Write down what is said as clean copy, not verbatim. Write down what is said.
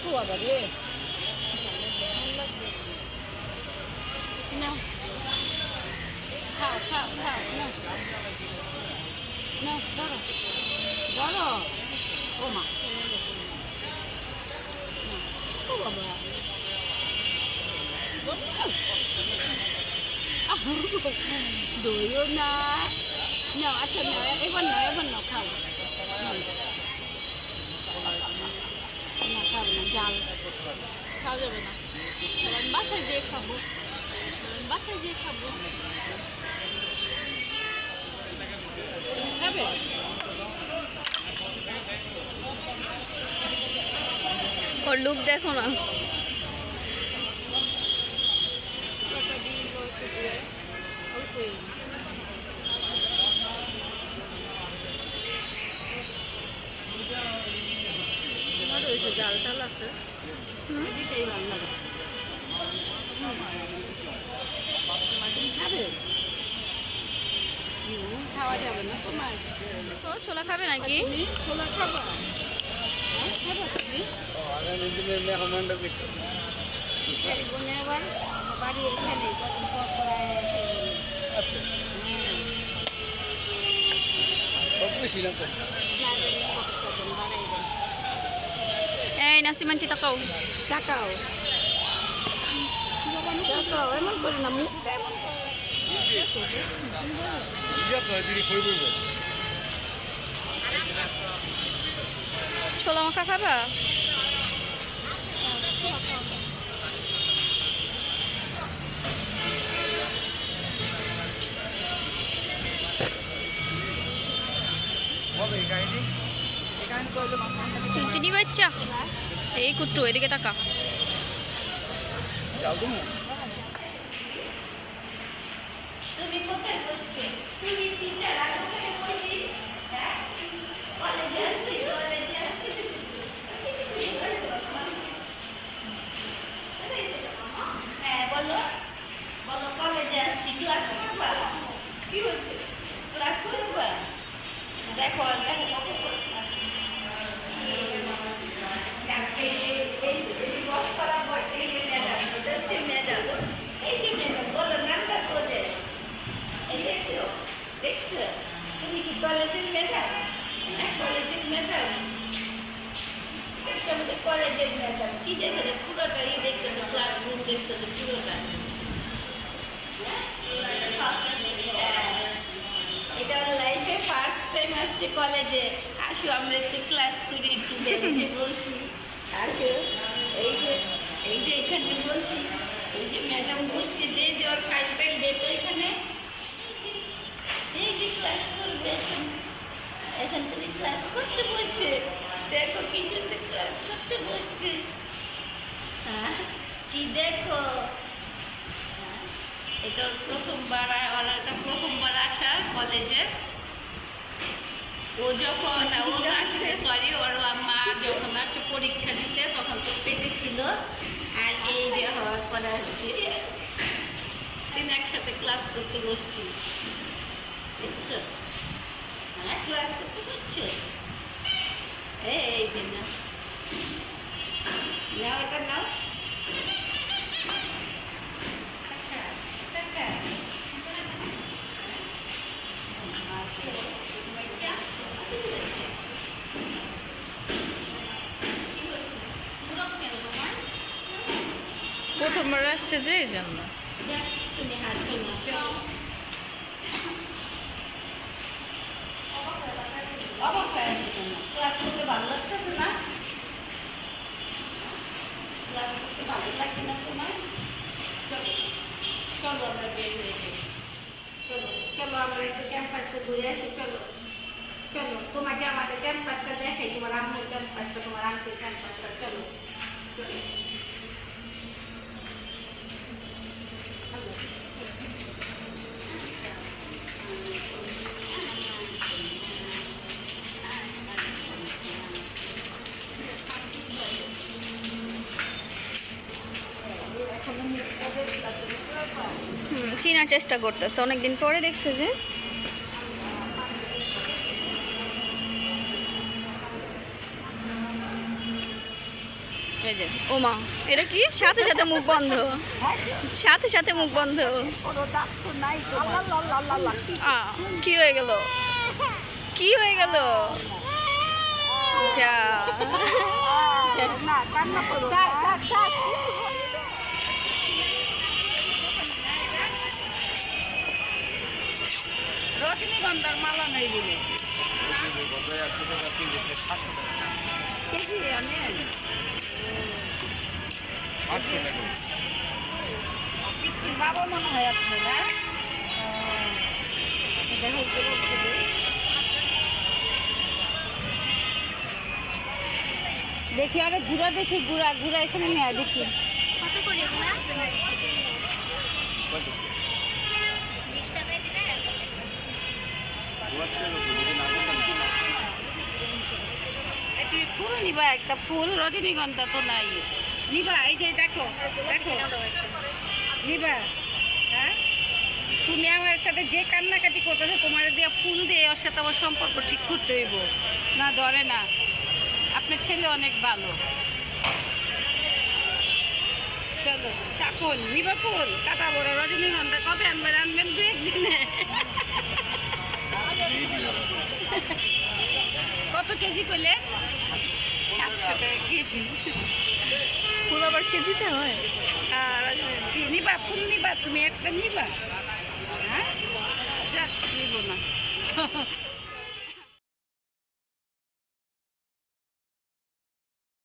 তো আবার রে নাও খাও খাও খাও নাও নাও ধরো ধরো ও মা ও বাবা দইও না নাও আচ্ছা নাও এবার নাও খাও নাও না খাবে না জাল খাওয়া যাবে না বাসায় যেয়ে খাবো খাবে ওর লুক দেখো না জাল টাল আছে খাবে খাওয়া যাবে না তোমার ও ছোলা খাবে নাকি ছোলা খাবা খাবা তুমি এবার বাড়ি এখানে কদিন পর এই নাসিমানটি তাকাও তাকাও এমন করে না মুখটা এমন ছোলা মাখা খাবা টিনি বাচ্চা এই কুট্টু এদিকে তাকা তুমি কোথায় বসছো তুমি টিচার আর কোথায় বসি কলেজে আসছি হ্যাঁ বলো কলেজে আসছি ক্লাস করবা কি হচ্ছে ক্লাস করবা দেখো তুমি কি কলেজের ম্যাডাম কলেজের ম্যাডাম কি দেখে পুরোটা দেখতেছো ক্লাসরুম দেখতেছো পুরোটা এটা আমার লাইফে ফার্স্ট টাইম আসছে কলেজে আসো আমরা একটু ক্লাস করি একটু বেরিয়ে বসি আসো এই যে এখানে বসি এই যে ম্যাডাম বসছে যে ওর ফাইল দে তো এখানে এই যে ক্লাস করবে এখন তুমি ক্লাস করতে বসছে দেখো কিছুতে ক্লাস করতে বসছে হ্যাঁ কি দেখো এটা প্রথমবার আসা কলেজে ও আসছে সরি ওর মা যখন আসে পরীক্ষা দিতে তখন তো পেটে ছিল আর এই যে হওয়ার পরে আসছে একসাথে ক্লাস করতে বসছি দেখছো হ্যাঁ ক্লাস করতে বসছো এই যে নাও এটা নাও প্রথমবার আসছে যে এই জন্য তুমি হাসবে না অবশ্যই ক্লাস করতে ভালো লাগতেছে না ক্লাস করতে ভালো লাগে না তোমার চলো আমরা বের হয়ে যাই চলো আমরা একটু ক্যাম্পাসে ঘুরে আসি চলো তোমাকে আমাদের ক্যাম্পাসটা দেখাই তোমার আম্মুর ক্যাম্পাসটা তোমার আন্টির ক্যাম্পাসটা চলো চিনার চেষ্টা করতেছে অনেকদিন পরে দেখছে যে এই যে ও মা, এটা কি সাথে সাথে মুখ বন্ধ, সাথে সাথে মুখ বন্ধ। কি হয়ে গেল, কি হয়ে গেল? আচ্ছা রজনীগন্ধার মালা নেই বলে কেজি আনেন বাবা মনে হয় আপনি না দেখি আরে ঘুরা দেখি, ঘুরা ঘুরা এখানে নেয়া দেখি কত করে এগুলা? তুমি ফুল নিবা, একটা ফুল রজনীগন্ধা তো নাই নিবা। এই যে দেখো দেখো নিবা। হ্যাঁ তুমি আমার সাথে যে কান্নাকাটি করতেছো, তোমার দিয়ে ফুল দিয়ে ওর সাথে আমার সম্পর্ক ঠিক করতে হইব না, ধরে না। আপনার ছেলে অনেক ভালো। চলো শাকুন নিবা ফুল, কাটা বড় রজনীগন্ধা কবে আনবেন? আনবেন 2-1 দিনে। কত কেজি করলে? 700 টাকা কেজি। ফুল আবার কেজিতে হয়? আর নিবা ফুল নিবা, তুমি একটা নিবা? হ্যাঁ যাক নিব না।